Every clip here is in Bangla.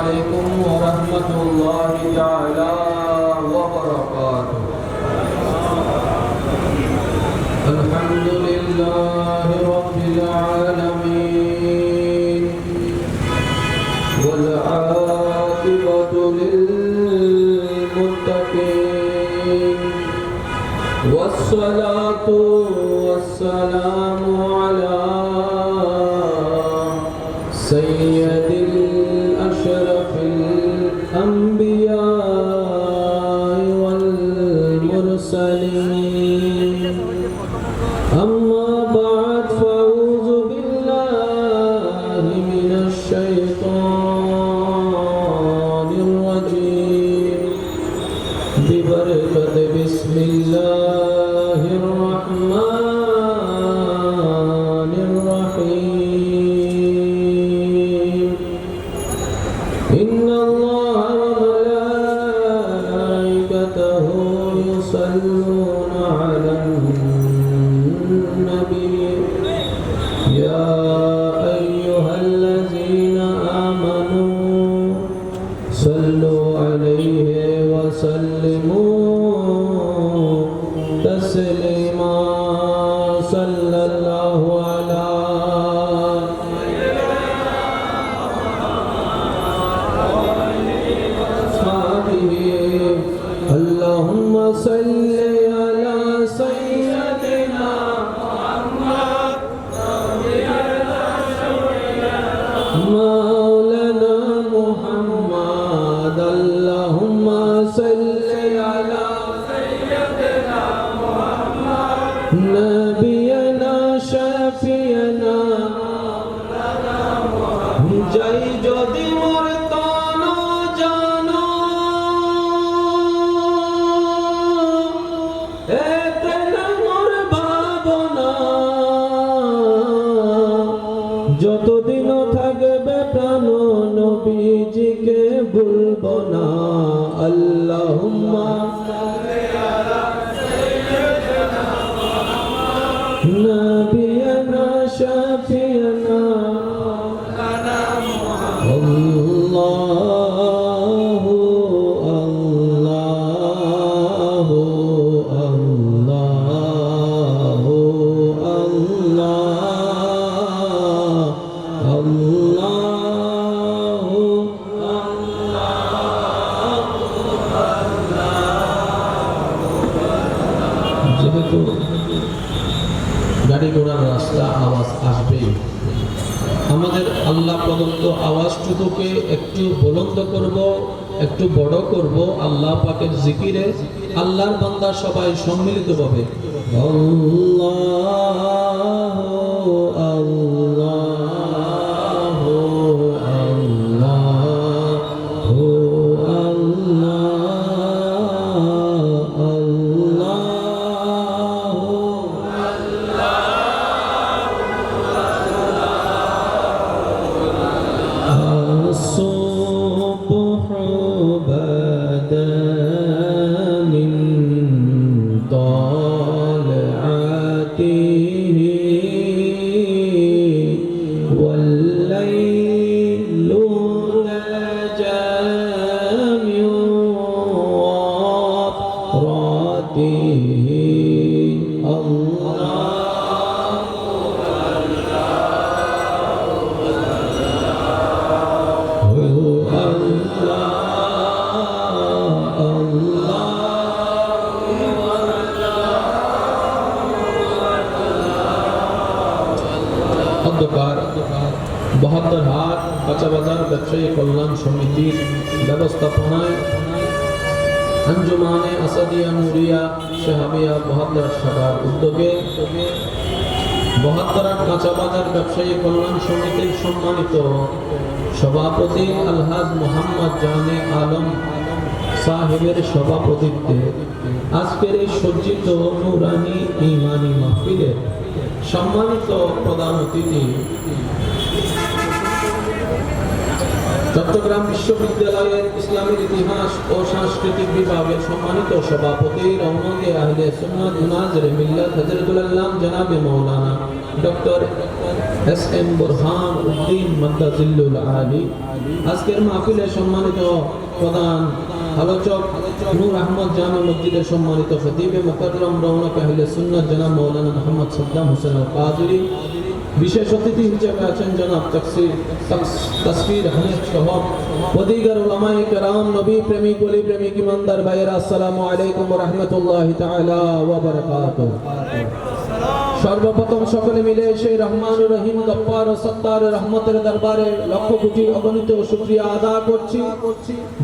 عليكم ورحمة الله تعالى وبركاته. الحمد لله رب العالمين والعاقبة للمتقين والصلاة والسلام على سيد الأشرف الأنبياء والمرسلين. أما بعد فأعوذ بالله من الشيطان الرجيم ببركة بسم الله الرحمن الرحيم. إن الله وملائكته يصلون على النبي يا أيها الذين آمنوا صلوا عليه وسلموا تسليما. صلى الله على اللهم صل على سيدنا محمد مولانا محمد. اللهم صل على سيدنا محمد نبينا شفينا مولانا محمد. جاي যদি মোর তন জানো যতদিন থাকবে প্রাণ নবীজিকে ভুলবো না। আল্লাহুম্মা নবিয়ানা শাফিয়ানা আল্লাহু আল্লাহু আল্লাহু আল্লাহ আল্লাহু আল্লাহ। যেহেতু গাড়ি ঘোড়ার রাস্তা আওয়াজ আসবেই, আমাদের আল্লাহ প্রদত্ত আওয়াজটুকুকে একটু বুলন্দ করব, একটু বড় করব আল্লাহ পাকের জিকিরে। আল্লাহর বান্দা সবাই সম্মিলিতভাবে আল্লাহু আল্লাহু আল্লাহু আল্লাহ আল্লাহু الصبح بدا من طلعته والليل نجا من غفرته. الله বহদ্দারহাট কাঁচাবাজার ব্যবসায়ী কল্যাণ সমিতির ব্যবস্থাপনায় আঞ্জুমানে আসাদিয়া নুরিয়া শাহাবিয়া বহদ্দার শাখার উদ্যোগে বহদ্দারহাট কাঁচাবাজার ব্যবসায়ী কল্যাণ সমিতির সম্মানিত সভাপতি আলহাজ মোহাম্মদ জানে আলম সাহেবের সভাপতিত্বে আজকের এই সজ্জিত নুরানি ইমানি মাহফিলের সম্মানিত প্রধান অতিথি চট্টগ্রাম বিশ্ববিদ্যালয়ের ইসলামের ইতিহাস ও সাংস্কৃতিক বিভাগের সম্মানিত সভাপতি রওনকে আহলে সুন্নাত মুনাজির মিল্লাত হযরতুল আল্লাম জনাবে মাওলানা ডক্টর এস.এম. বুরহান উদ্দিন মাদ্দাজিল্লুল আলী, আজকের মাহফিলের সম্মানিত প্রধান আলোচক নূর আহমদ জামে মসজিদের সম্মানিত খতিবে মুকাররম রওনকে আহলে সুন্নাত জনাব মাওলানা মুহাম্মদ সাদ্দাম হোসেন আল কাদরি, বিশেষ অতিথি হিসেবে আছেন জনাব তাসফির আহমেদ সহ পদিগার উলামায়ে কেরাম, নবী প্রেমিক, ওলি প্রেমিক, ইমানদার ভাইয়েরা, আসসালামু আলাইকুম ওয়া রাহমাতুল্লাহি তাআলা ওয়া বারাকাতুহু। সর্বপ্রথম সকলে মিলে সেই রহমানুর রহিম গফফার ও সত্তার রহমতের দরবারে লক্ষ কোটি অগণিত শুকরিয়া আদা করছি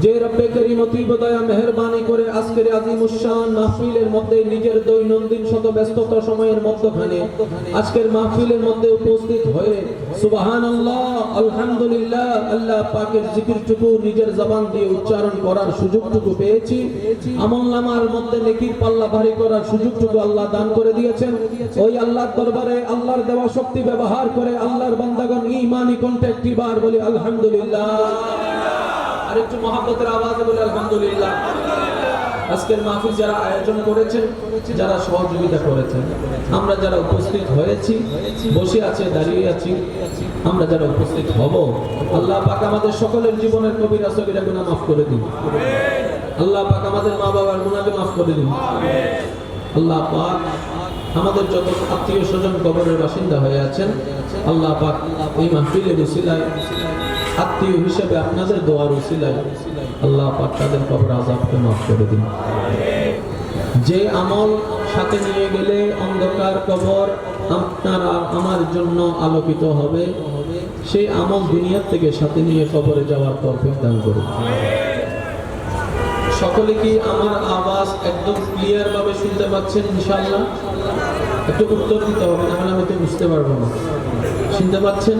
যে রব্বে করিম অতীব দয়া মেহেরবানি করে আজকের আজিমুশ শান মাহফিলের মধ্যে নিজের দৈনন্দিন শত ব্যস্ততা সময়ের মধ্যখানে আজকের মাহফিলের মধ্যে উপস্থিত হয়ে সুবহানাল্লাহ, আলহামদুলিল্লাহ, আল্লাহ পাকের জিকিরটুকু নিজের জবান দিয়ে উচ্চারণ করার সুযোগটুকু পেয়েছি। আমলনামার মধ্যে নেকির পাল্লা ভারী করার সুযোগটুকু আল্লাহ দান করে দিয়েছেন। ওই আল্লাহর দরবারে আল্লাহর দেওয়া শক্তি ব্যবহার করে আল্লাহর বান্দাগণ ঈমানি কণ্ঠে একটিবার বলি আলহামদুলিল্লাহ। আর একটু মহব্বতের আওয়াজে বলি আলহামদুলিল্লাহ। আজকের মাহফিল যারা আয়োজন করেছেন, যারা সহযোগিতা করেছেন, আমরা যারা উপস্থিত হয়েছি, বসে আছে, দাঁড়িয়ে আছি, আমরা যারা উপস্থিত হব, আল্লাহ পাক আমাদের সকলের জীবনের কবিরা সগীরা গুনাহ মাফ করে দিন। আল্লাহ পাক আমাদের মা বাবার গুনাহকে মাফ করে দিন। আল্লাহ পাক আমাদের যত আত্মীয় স্বজন কবরের বাসিন্দা হয়ে আছেন, আল্লাহ পাক এই মাহফিলের উসিলায় আত্মীয় হিসেবে আপনাদের দোয়ার উসিলায় আল্লাহ পাক তাদের কবর আযাবকে মাফ করে দিন। যে আমল সাথে নিয়ে গেলে অন্ধকার কবর আপনার আর আমার জন্য আলোকিত হবে, সেই আমল দুনিয়া থেকে সাথে নিয়ে কবরে যাওয়ার তৌফিক দান করুন। সকলে কি আমার আওয়াজ একদম ক্লিয়ার ভাবে শুনতে পাচ্ছেন ইনশাআল্লাহ? একটু উত্তর দিতে হবে, নাহলে আমি তো বুঝতে পারবো না। শুনতে পাচ্ছেন?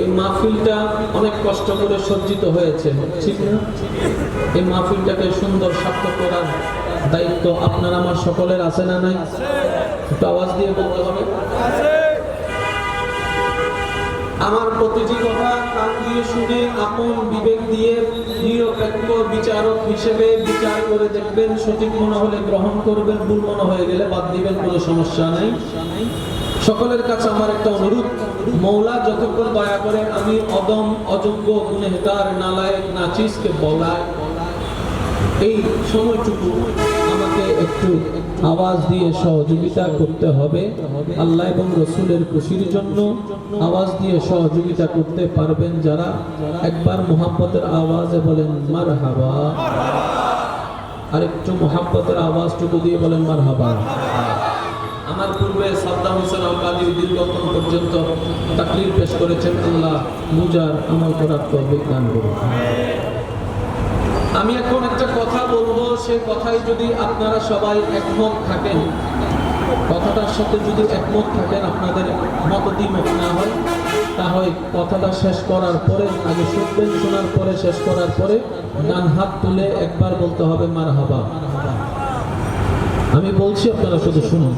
এই মাহফিলটা অনেক কষ্ট করে সজ্জিত হয়েছে, ঠিক না? এই মাহফিলটাকে সুন্দর সার্থক করার দায়িত্ব আপনার আমার সকলের আছে না নাই? একটু আওয়াজ দিয়ে বলতে হবে। আমার প্রতিটি কথা কান দিয়ে শুনে আপন বিবেক দিয়ে নিরপেক্ষ বিচারক হিসেবে বিচার করে দেখবেন। সঠিক মনে হলে গ্রহণ করবেন, ভুল মনে হয়ে গেলে বাদ দিবেন, কোনো সমস্যা নেই। সকলের কাছে আমার একটা অনুরোধ, মওলা যতক্ষণ দয়া করে আমি অদম, অযোগ্য, গুনাহগার, নালায়েক, নাচিসকে বলায়, এই সময়টুকু আমাকে একটু আওয়াজ দিয়ে সহযোগিতা করতে হবে। আল্লাহ এবং রসুলের খুশির জন্য আওয়াজ দিয়ে সহযোগিতা করতে পারবেন যারা, একবার মুহাব্বতের আওয়াজে বলেন মারহাবা। আর একটু মুহাব্বতের আওয়াজটুকু দিয়ে বলেন মারহাবা। আমার পূর্বে সাদ্দাম হোসেন আল কাদরি দীর্ঘক্ষণ পর্যন্ত তাকরীর পেশ করেছেন, আল্লাহ বুঝার আমল করার তৌফিক দান করুন। আমি এখন একটা কথা বলবো, সেই কথাই যদি আপনারা সবাই একমত থাকেন, কথাটার সাথে যদি একমত থাকেন, আপনাদের মত দ্বিমত না হয়, তাহলে কথাটা শেষ করার পরে, আগে শুনবেন, শোনার পরে, শেষ করার পরে ডান হাত তুলে একবার বলতে হবে মারহাবা। আমি বলছি, আপনারা শুধু শুনুন।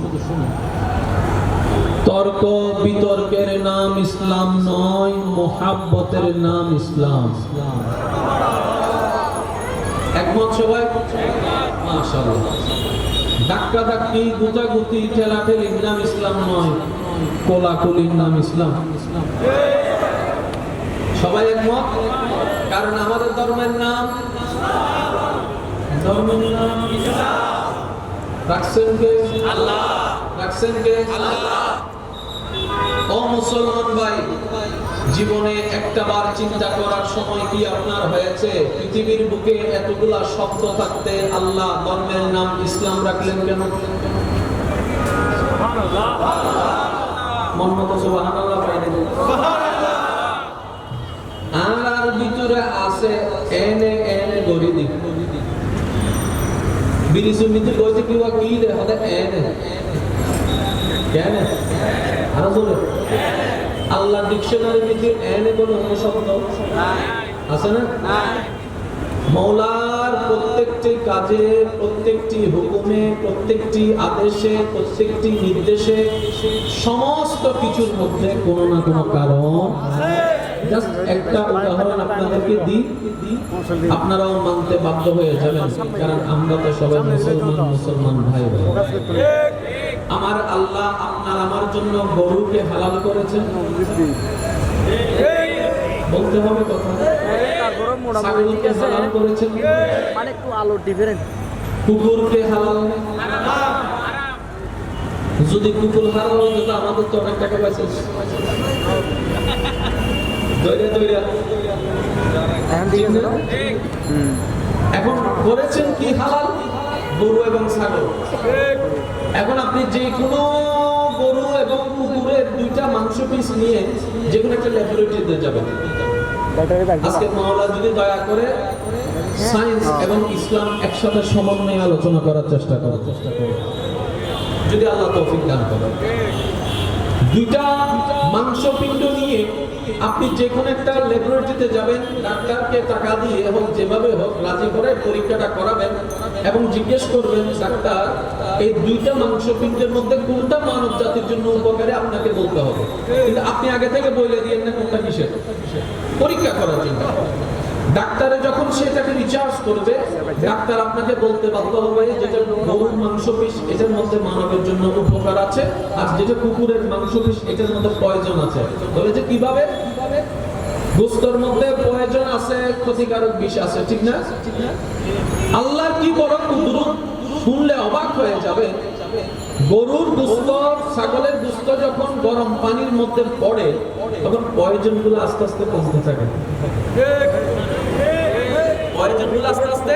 তর্ক বিতর্কের নাম ইসলাম নয়, মুহাব্বতের নাম ইসলাম। একমত সবাই? মাশাআল্লাহ। ধাক্কাধাক্কি, গুতাগুতি, ঠেলাঠেলির নাম ইসলাম নয়, কোলাকুলির নাম ইসলাম। সবাই একমত? কারণ আমাদের ধর্মের নাম ইসলাম। রাখছেন কে? আল্লাহ। রাখছেন কে? আল্লাহ। ও মুসলমান ভাই, জীবনে একটাবার চিন্তা করার সময় কি আপনার হয়েছে পৃথিবীর বুকে এতগুলা শব্দ থাকতে আল্লাহ ধর্মের নাম ইসলাম রাখলেন কেন? মন মতো সুবহানাল্লাহ পাইনি। আর ভিতরে আছে এনে এনে গরিদি বিরিসু মিতে কইতে কিবা কি রে হতে এনে কেন আর জোরে আল্লাহ ডিকশনারি মধ্যে এনে কোনো শব্দ আছে না? মওলার প্রত্যেকটি কাজে, প্রত্যেকটি হুকুমে, প্রত্যেকটি আদেশে, প্রত্যেকটি নির্দেশে, সমস্ত কিছুর মধ্যে কোনো না কোনো কারণ জাস্ট একটা উদাহরণ আপনাদেরকে দিই, আপনারাও মানতে বাধ্য হয়ে যাবেন, কারণ আমরা তো সবাই মুসলমান ভাই ভাই। আমার আল্লাহ আপনার আমার জন্য গরুকে হালাল করেছেন, বলতে হবে কথা। ছাগলকে হালাল করেছেন, মানে একটু আলো ডিফারেন্ট। কুকুরকে হালাল। যদি কুকুর হালাল হতো তো আমাদের তো অনেক টাকা পাইছে। এখন করেছেন কি হালাল? গরু এবং ছাগল। এখন আপনি যে কোনো গরু এবং কুকুরের দুইটা মাংস পিস নিয়ে যে কোনো একটা ল্যাবরেটরিতে যাবেন। আজকে মাওলা যদি দয়া করে সায়েন্স এবং ইসলাম একসাথে সমন্বয়ে আলোচনা করার চেষ্টা করে, যদি আল্লাহ তৌফিক দান করে, দুইটা মাংসপিণ্ড নিয়ে আপনি যে কোনো একটা ল্যাবরেটরিতে যাবেন, ডাক্তারকে টাকা দিয়ে এবং যেভাবে হোক রাজি করে পরীক্ষাটা করাবেন এবং জিজ্ঞেস করবেন, ডাক্তার এই দুইটা মাংসপিণ্ডের মধ্যে কোনটা মানব জাতির জন্য উপকারী, আপনাকে বলতে হবে। কিন্তু আপনি আগে থেকে বলে দিয়েন না কোনটা কিসের, পরীক্ষা করার জন্য। ডাক্তারে যখন সেটাকে রিচার্জ করবে, ডাক্তার আপনাকে বলতে বাধ্য হবে যেটা গরুর মাংস পিস এটার মধ্যে মানবের জন্য উপকার আছে, আর যেটা কুকুরের মাংস পিস এটার মধ্যে প্রয়োজন আছে। বলে যে কিভাবে? গোশতের মধ্যে প্রয়োজন আছে, ক্ষতিকারক বিষ আছে, ঠিক না? আল্লাহ কি বড় কুদরত, শুনলে অবাক হয়ে যাবে। গরুর গোশত, ছাগলের গোশত যখন গরম পানির মধ্যে পড়ে তখন পয়জনগুলো আস্তে আস্তে কমতে থাকে। পয়জনগুলো আস্তে আস্তে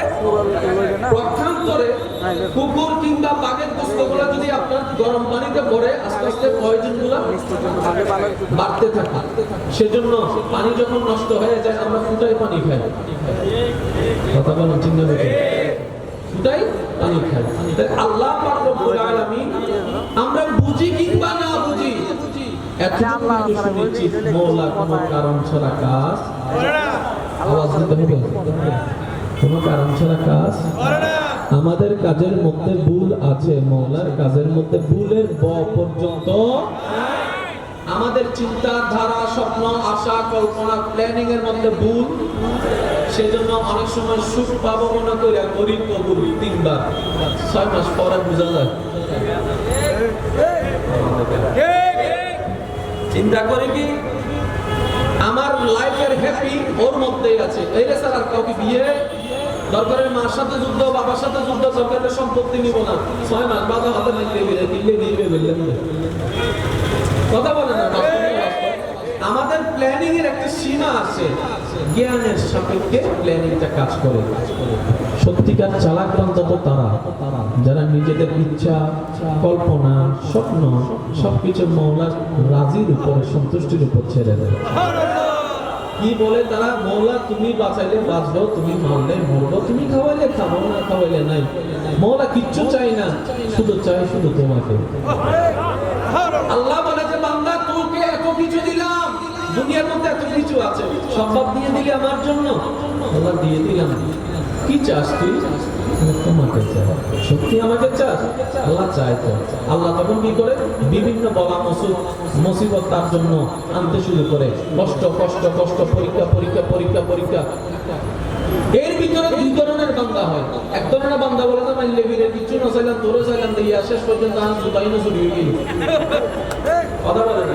পক্ষান্তরে কুকুর কিংবা বাঘের গোশতগুলো যদি আপনার গরম পানিতে পড়ে আস্তে আস্তে পয়জনগুলো বাড়তে থাকে। সেজন্য পানি যখন নষ্ট হয়ে যায় আমরা ফুটাই পানি খাই। কথা বলেন ঠিক না? ফুটাই পানি খাই। আল্লাহ পাক রব্বুল আলামিন, আমরা বুঝি কিংবা না বুঝি, এতটুকু শুনেছি মওলা কোনো কারণ ছাড়া কাজ করে না। আওয়াজ দিতে হবে, কোনো কারণ ছাড়া কাজ করে না। আমাদের কাজের মধ্যে ভুল আছে, মওলার কাজের মধ্যে ভুলের পর্যন্ত আমাদের চিন্তা ধারা, স্বপ্ন, আশা, কল্পনা, প্ল্যানিং এর মধ্যে ভুল। সেজন্য অনেক সময় সুখ পাবো মনে করে গরিব কবুল 3 বার, 6 মাস পরে বুঝা যায়। চিন্তা করে কি আমার লাইফের হ্যাপি ওর মধ্যেই আছে, এই রে স্যার। আর কাউকে বিয়ে দরকারের মার সাথে যুদ্ধ, বাবার সাথে যুদ্ধ, দরকারের সম্পত্তি নিব না, 6 মাস বাধা হাতে নাইলে দিলে দিবে বললেন কথা বলে না। আমাদের প্ল্যানিং এর একটা সীমা আছে, জ্ঞানের সাপেক্ষে প্ল্যানিংটা কাজ করে। সত্যিকার চালাক বান্দা তো তারা যারা নিজেদের ইচ্ছা, কল্পনা, স্বপ্ন সবকিছু মওলার রাজির উপরে, সন্তুষ্টির উপর ছেড়ে দেয়। কি বলে তারা? মওলা তুমি বাঁচাইলে বাঁচবো, তুমি মারলে মরবো, তুমি খাওয়াইলে খাবো, না খাওয়াইলে নাই। মওলা কিচ্ছু চাই না, শুধু চাই শুধু তোমাকে। আল্লাহ বলে যে বান্দা তোকে এত কিছু দিলাম, দুনিয়ার মধ্যে এত কিছু আছে, সব দিয়ে দিলি আমার জন্য। আল্লাহ দিয়ে দিলাম, কি চাস তুই? তোমাকে চাই। সত্যি আমাকে চাস? আল্লাহ চায় তো। আল্লাহ তখন কি করে? বিভিন্ন বলা মুসিবত তার জন্য আনতে শুরু করে। কষ্ট কষ্ট কষ্ট, পরীক্ষা পরীক্ষা পরীক্ষা পরীক্ষা। এর ভিতরে 2 ধরনের বান্দা হয়। এক ধরনের বান্দা বলে না মাইলে বিরে কিছু না চাইলাম, তোরে চাইলাম দিয়া শেষ পর্যন্ত আর জুতাই না চুরি হয়ে গেল। কথা বলে না?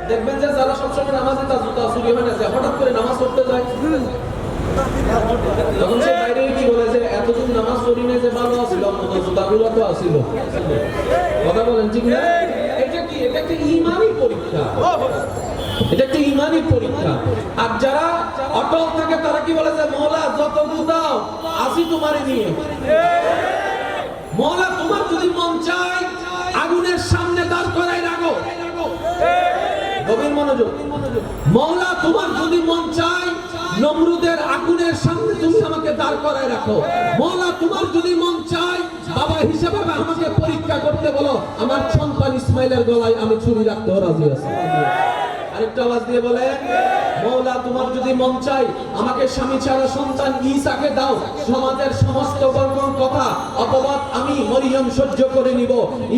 দেখবেন যে যারা সবসময় নামাজে তার জুতা চুরি হয় না, যে হঠাৎ করে নামাজ পড়তে যায়, তখন সে বাইরে কি বলে যে এতদিন নামাজ পড়ি না, যে ভালো আছিল, জুতাগুলো তো আসিল। কথা বলেন ঠিক না? এটা কি? এটা একটা ঈমানি পরীক্ষা, এটা একটা ঈমানি পরীক্ষা। আর যারা অটল থাকে তারা কি বলে যে মওলা যত দাও আসি তোমারে নিয়ে। মওলা তোমার যদি মন চায় আগুনের সামনে দাঁড় করাই রাখো। গভীর মনোযোগ। মওলা তোমার যদি মন চায় নমরুদের আগুনের সামনে তুমি আমাকে দাঁড় করায় রাখো। মওলা তোমার যদি মন চায় বাবা হিসেবে আমাকে পরীক্ষা করতে বলো, আমার সন্তান ইসমাইলের গলায় আমি ছুরি রাখতে রাজি আছি। আর আরেকটা আওয়াজ দিয়ে বলেন, মওলা তোমার যদি মন চাই আমাকে স্বামী ছাড়া সন্তান ঈসাকে দাও, সমাজের সমস্ত বর্বর কথা অপবাদ আমি মরিয়ম সহ্য করে নিব।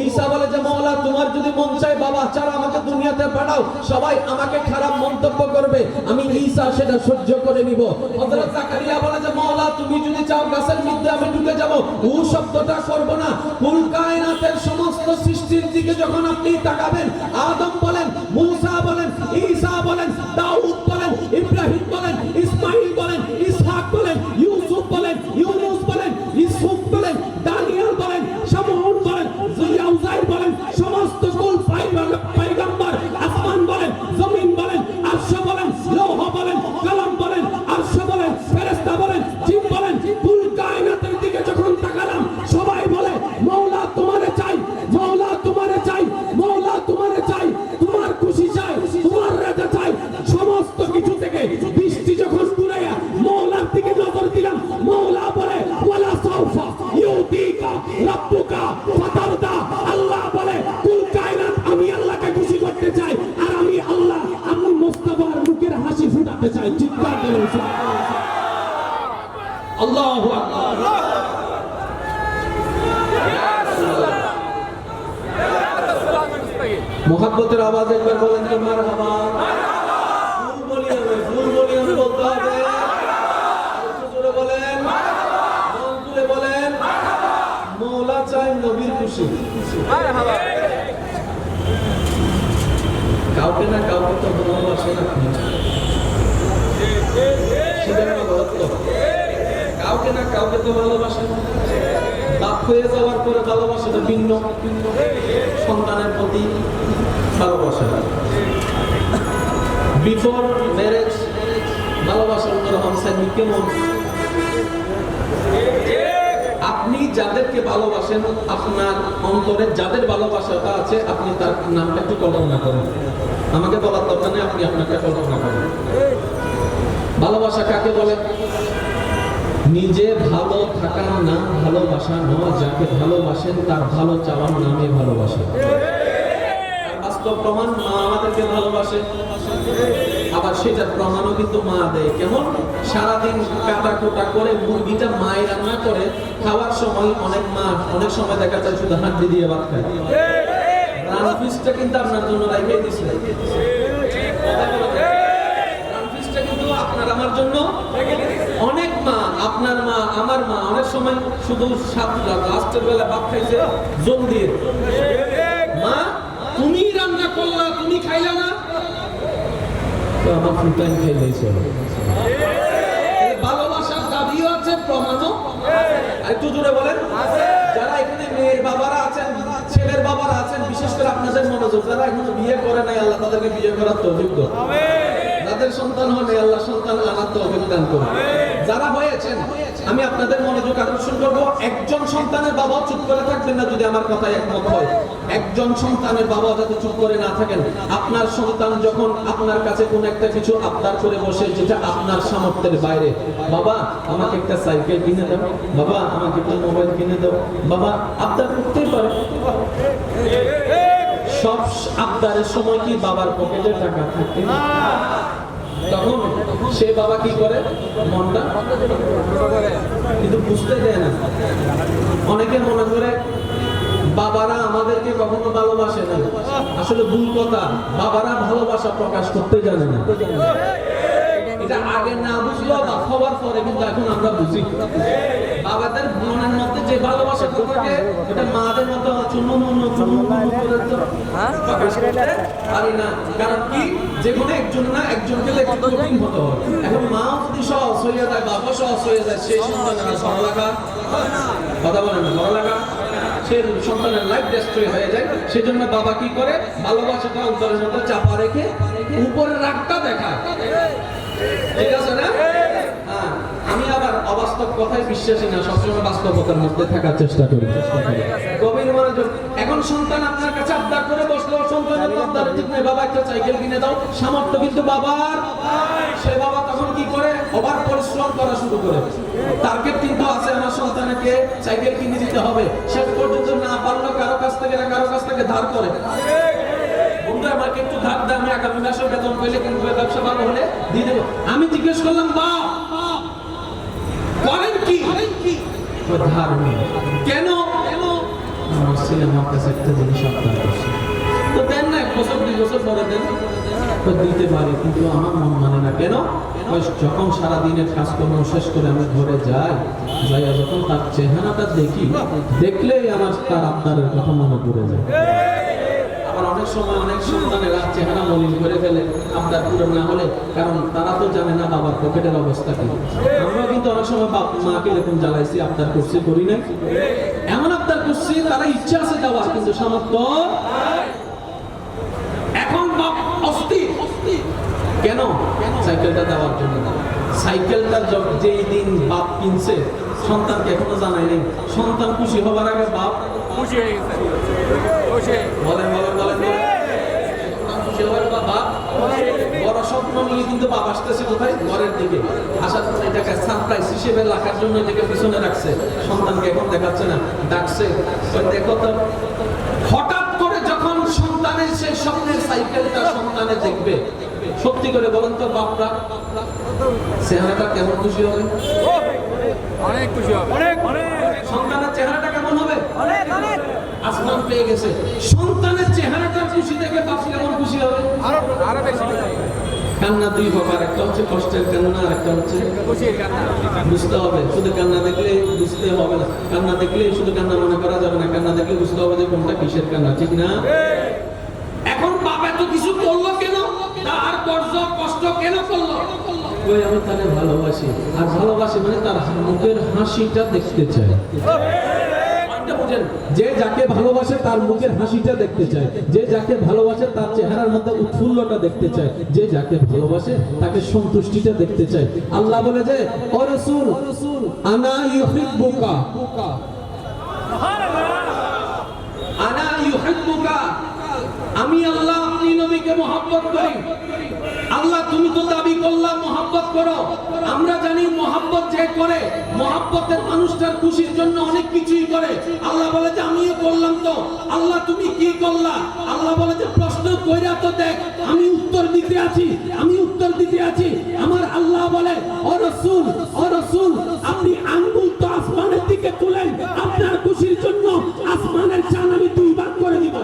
ঈসা বলে যে মওলা তোমার যদি মন চাই বাবা ছাড়া আমাকে দুনিয়াতে পাঠাও, সবাই আমাকে খারাপ মন্তব্য করবে, আমি ঈসা সেটা সহ্য করে নিব। হযরত জাকারিয়া বলে যে মওলা তুমি যদি চাও গাছের মধ্যে আমি ঢুকে যাব, ও শব্দটা করব না। কুল কায়নাতের সমস্ত সৃষ্টির দিকে যখন আপনি তাকাবেন, আদম বলেন, মুসা বলেন, ঈসা বলেন, দাউদ বলেন, ইব্রাহিম বলেন, ইসমাইল বলেন, ইসহাক বলেন, ইউসুফ বলেন, ইউনুস বলেন, ইউসুফ বলেন, দানিয়েল বলেন, শামউন বলেন, ইয়াউজাইর বলেন, সমস্ত কুল পয়গম্বর, আসমান বলেন, জমিন বলেন, আরশ বলেন, লৌহ বলেন, কলম বলেন, আরশ বলেন, ফেরেশতা বলেন, জিন বলেন, কুল কায়নাতের দিকে যখন তাকালাম সবাই বলে মওলা তোমারে চাই, মওলা তোমারে চাই, মওলা তোমারে চাই, তোমার খুশি চাই, তোমার রাজা চাই। সমস্ত কিছু থেকে বৃষ্টি যখন ঘুরাইয়া মওলার দিকে নজর দিলাম, মওলা বলে ওয়ালা সাউফা ইউতিকা রাব্বুকা ফাতারদা। আল্লাহ বলে কুল কায়নাত আমি আল্লাহকে খুশি করতে চাই, আর আমি আল্লাহ আমার মুস্তাফার মুখের হাসি ফুটাতে চাই। চিৎকার করে আল্লাহু আকবার। মোহাব্বতের আওয়াজ একবার বলেন তো মারহাবা। ফুল বলি হবে, ফুল বলি হবে বলতে হবে। একটু জোরে বলেন, মন খুলে বলেন, মওলা চাই নবীর খুশি। কাউকে না কাউকে তো ভালোবাসেন আপনি, কাউকে না কাউকে তো ভালোবাসেন। বাপ হয়ে যাওয়ার পরে ভালোবাসাটা ভিন্ন, সন্তানের প্রতি ভালোবাসা। বিফোর ম্যারেজ ভালোবাসা অন্যরকম। কেমন আপনি যাদেরকে ভালোবাসেন, আপনার অন্তরে যাদের ভালোবাসাটা আছে, আপনি তার নামটা একটু কল্পনা করেন। আমাকে বলার দরকার নেই, আপনি আপনাকে কল্পনা করেন। ভালোবাসা কাকে বলে? নিজে ভালো থাকার নাম ভালোবাসা নয়, যাকে ভালোবাসেন তার ভালো চাওয়ার নামে ভালোবাসা। বাস্তব প্রমাণ, মা আমাদেরকে ভালোবাসে, আবার সেটার প্রমাণও কিন্তু মা দেয়। কেমন? সারাদিন কাটা কোটা করে মুরগিটা মায়ে রান্না করে, খাওয়ার সময় অনেক মা অনেক সময় দেখা যায় শুধু হাড্ডি দিয়ে ভাত খায়। রান পিসটা কিন্তু আপনার জন্য রাইখে দিছে, কিন্তু আপনার আমার জন্য অনেক মা, আপনার মা আমার মা অনেক সময় শুধু লাস্টের বেলা ভাত খাইছে জল দিয়ে। মা তুমি রান্না করলা, তুমি খাইলা না, তো আমার ফুল টাইম খাইলেইছে। ভালোবাসার দাবিও আছে, প্রমাণও। একটু জোরে বলেন। যারা এখানে মেয়ের বাবারা আছেন, ছেলের বাবারা আছেন, বিশেষ করে আপনাদের মনোযোগ, যারা এখনো বিয়ে করে নাই আল্লাহ তাদেরকে বিয়ে করার তৌফিক দাও। যাদের সন্তান হয় নাই আল্লাহ সন্তান আনার তৌফিক দান করুন। যারা হয়েছেন আমি আপনাদের মনোযোগ আকর্ষণ করব, একজন সন্তানের বাবাও চুপ করে থাকবেন না যদি আমার কথায় একমত হয়। একজন সন্তানের বাবা যাতে চুপ করে না থাকেন। আপনার সন্তান যখন আপনার কাছে কোন একটা কিছু আবদার করে বসে, যেটা আপনার সামর্থ্যের বাইরে, বাবা আমাকে একটা সাইকেল কিনে দাও, বাবা আমাকে একটা মোবাইল কিনে দাও, বাবা আবদার করতেই পারে। সব আবদারের সময় কি বাবার পকেটে টাকা থাকে? তখন সে বাবা কি করে? মনটা কিন্তু বুঝতে দেয় না। অনেকে মনে করে বাবারা আমাদেরকে কখনো ভালোবাসে না। আসলে ভুল কথা, বাবারা ভালোবাসা প্রকাশ করতে জানে না। এটা আগে না বুঝলো বা হওয়ার পরে কিন্তু এখন আমরা বুঝি। বাবাদের মনের মধ্যে যে ভালোবাসা থাকে, এটা মাদের মতো চুনমুন্ন করে তো প্রকাশ করতে পারি না। কারণ কি, যে কোনো একজন না একজনকে একটু কঠিন হতে হয়। এখন মা যদি সহজ হয়ে যায়, বাবা সহজ হয়ে যায়, সেই সন্তানের ভালো লাগা, কথা বলেন না, ভালো লাগা, সে সন্তানের লাইফ ডেস্ট্রয় হয়ে যায়। সেজন্য বাবা কি করে? ভালোবাসাটা অন্তরের মধ্যে চাপা রেখে উপরের রাগটা দেখায়। ঠিক আছে না? হ্যাঁ, আমি আবার অবাস্তব কথায় বিশ্বাসী না, সবসময় বাস্তবতার মধ্যে থাকার চেষ্টা করি। গভীর মনোযোগ। এখন সন্তান আপনার কাছে আবদার করে বসলো, সন্তানের আবদার ঠিক নাই, বাবা একটা সাইকেল কিনে দাও, সামর্থ্য কিন্তু বাবার। সে বাবা তখন কি করে? আবার পরিশ্রম করা শুরু করে। টার্গেট কিন্তু আছে, আমার সন্তানকে সাইকেল কিনে দিতে হবে। শেষ পর্যন্ত না পারলো কারো কাছ থেকে ধার করে। বন্ধু আমাকে একটু ধার দে, আমি আগামী মাসে বেতন পেলে কিন্তু ব্যবসা ভালো হলে দিয়ে দেবো। আমি জিজ্ঞেস করলাম, বাপ করেন কি? ধার নেই। কেন? আমার ছেলে আমার কাছে একটা জিনিস আবদার করছে, তো দেন না, 1 বছর 2 বছর পরে দেন। দিতে পারি, কিন্তু আমার মন মানে না। কেন? যখন সারাদিনের কাজকর্ম শেষ করে আমি ঘরে যাই, যখন তার চেহারাটা দেখি, দেখলেই আমার তার আবদারের কথা মনে পড়ে যায়। আবার অনেক সময় অনেক সন্তানেরা চেহারা মলিন করে ফেলে আবদার পূরণ না হলে, কারণ তারা তো জানে না বাবার পকেটের অবস্থা কি। আমরা কিন্তু অনেক সময় বাপ মাকে এরকম জ্বালাইছি, আবদার করছি, করি না? এমন আবদার করছি, তারা ইচ্ছা আছে দেওয়ার, কিন্তু সামর্থ্য। এখন বাপ অস্থির। কেন? সাইকেলটা দেওয়ার জন্য। সাইকেলটা যেই দিন বাপ কিনছে, সন্তানকে এখনো জানাই নেই। সন্তান খুশি হবার আগে বাপ খুশি হয়ে গেছে। বলেন খুশি হবার বাপ বড় স্বপ্ন নিয়ে কিন্তু বাপ আসতেছে কোথায়? ঘরের দিকে। আসার পর এটাকে সারপ্রাইজ হিসেবে রাখার জন্য এটাকে পিছনে রাখছে, সন্তানকে এখন দেখাচ্ছে না, ডাকছে, দেখো তো। হঠাৎ করে যখন সন্তানের সেই স্বপ্নের সাইকেলটা সন্তানে দেখবে, সত্যি করে বলেন তো বাপরা, চেহারাটা কেমন খুশি হবে? অনেক খুশি হবে। সন্তানের চেহারাটা কেমন হবে? আসমান পেয়ে গেছে। সন্তানের চেহারাটা খুশি দেখে বাপ কেমন খুশি হবে? আরো বেশি কান্না 2 প্রকার, একটা হচ্ছে কষ্টের কান্না, আর একটা হচ্ছে খুশির কান্না। বুঝতে হবে। শুধু কান্না দেখলে বুঝতে হবে না, কান্না দেখলে শুধু কান্না মনে করা যাবে না, কান্না দেখলে বুঝতে হবে যে কোনটা কিসের কান্না, ঠিক না? এখন বাপ এত কিছু করলো কেন? তার কষ্ট কেন করলো? ওই আমি তাকে ভালোবাসি, আর ভালোবাসি মানে তার মুখের হাসিটা দেখতে চাই। যে যাকে ভালোবাসে তার মুখের হাসিটা দেখতে চায়, যে যাকে ভালোবাসে তার চেহারার মধ্যে উৎফুল্লতা দেখতে চায়, যে যাকে ভালোবাসে তাকে সন্তুষ্টিটা দেখতে চায়। আল্লাহ বলে যে ও রাসূল আনা ইউহিব্বুকা, আনা ইউহিব্বুকা, আমি আল্লাহ আপনি নবীকে মহব্বত করি। আল্লাহ তুমি তো দাবি করলা মহব্বত করো, আমরা জানি মহব্বত যে করে, মহব্বতের মানুষটার খুশির জন্য অনেক কিছুই করে। আল্লাহ বলে যে আমিও করলাম, তো আল্লাহ তুমি কি করলা? আল্লাহ বলে যে প্রশ্ন কইরা তো দেখ, আমি উত্তর দিতে আছি, আমি উত্তর দিতে আছি। আমার আল্লাহ বলে ও রাসূল আপনি আঙ্গুল তো আসমানের দিকে তুলেন, আপনার খুশির জন্য আসমানের চাঁদ আমি 2 ভাগ করে দিব।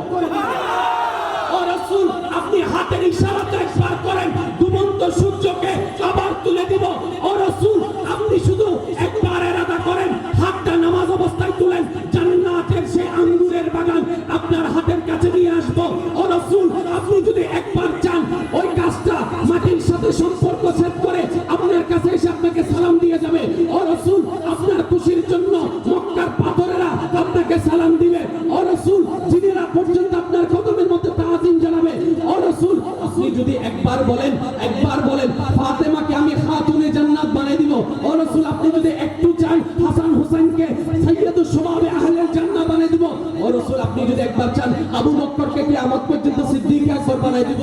ও রাসূল আপনি হাতের ইশারাতে একবার করেন, ডুবন্ত সূর্যকে আবার তুলে দিব। ও রাসূল আপনি শুধু একবার এরাদা করেন, হাতটা নামাজ অবস্থায় তুলেন, জান্নাতের সেই আঙ্গুরের বাগান আপনার হাতের কাছে নিয়ে আসব। ও রাসূল আপনি যদি একবার চান, ওই গাছটা মাটির সাথে সম্পর্ক ছেদ করে আপনার কাছে এসে আপনাকে সালাম দিয়ে যাবে। ও রাসূল আপনার খুশির জন্য মক্কার পাথরেরা আপনাকে সালাম দিবে। ও রাসূল জিনেরা পর্যন্ত আপনার কদমের মধ্যে তাজিম জানাবে। ও রাসূল আপনি যদি একবার বলেন ফাতেমাকে আমি খাতুনে জান্নাত বানিয়ে দিব। ও রাসূল আপনি যদি একটু চান, হাসান হোসেনকে সাইয়্যিদুশ শাবাবে আহলে জান্নাত বানিয়ে দিব। ও রাসূল আপনি যদি একবার চান, আবু বকরকে কিয়ামত পর্যন্ত সিদ্দিক আকবর বানিয়ে দিব।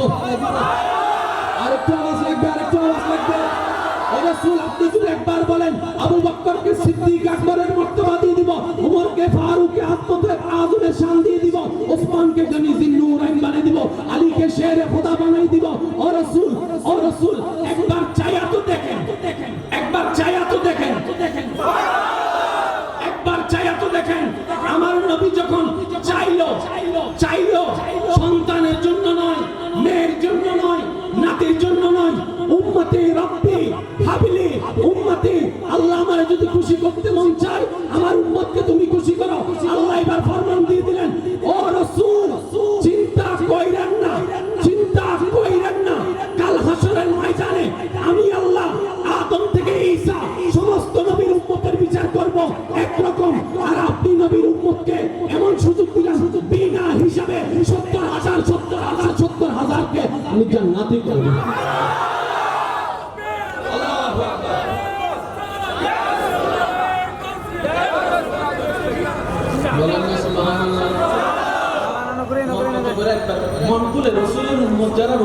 আরেকটু আওয়াজ লাগবে। ও রাসূল আপনি যদি একবার বলেন, আবু বকরকে সিদ্দিক আকবরের মর্তবা দিয়ে দিব, ওমরকে ফারুককে আত্মতে আযমের শান দিয়ে দিব, ওসমানকে গনিযিন নূরাইন বানিয়ে দিব, আলীকে শেরে খোদা বানিয়ে দিব। ও রাসূল একবার চাইয়া তো দেখেন, একবার চাইয়া তো দেখেন, একবার চাইয়া তো দেখেন। আমার নবী যখন চাইলো সন্তানের জন্য নয়, মেয়ের জন্য নয়, নাতির জন্য নয়, উম্মতে রব্বি হাবিলি, উম্মতে আল্লাহ আমারে যদি খুশি করতে মন চায়, আমার উম্মতকে তুমি খুশি করো। আল্লাহ এবার ফরমান দিয়ে দিলেন, ও রাসূল চিন্তা কইরেন না, কাল হাসরের ময়দানে আমি আল্লাহ আদম থেকে ঈসা সমস্ত নবীর উম্মতের বিচার করব একরকম, আর আপনি নবীর উম্মতকে এমন সুযোগ দিলেন বিনা হিসাবে 70,000কে আমি জান্নাতি করব। আল্লাহু আকবার। বলেন না সুবহানাল্লাহ। মন খুলে রাসূলের উম্মত যারা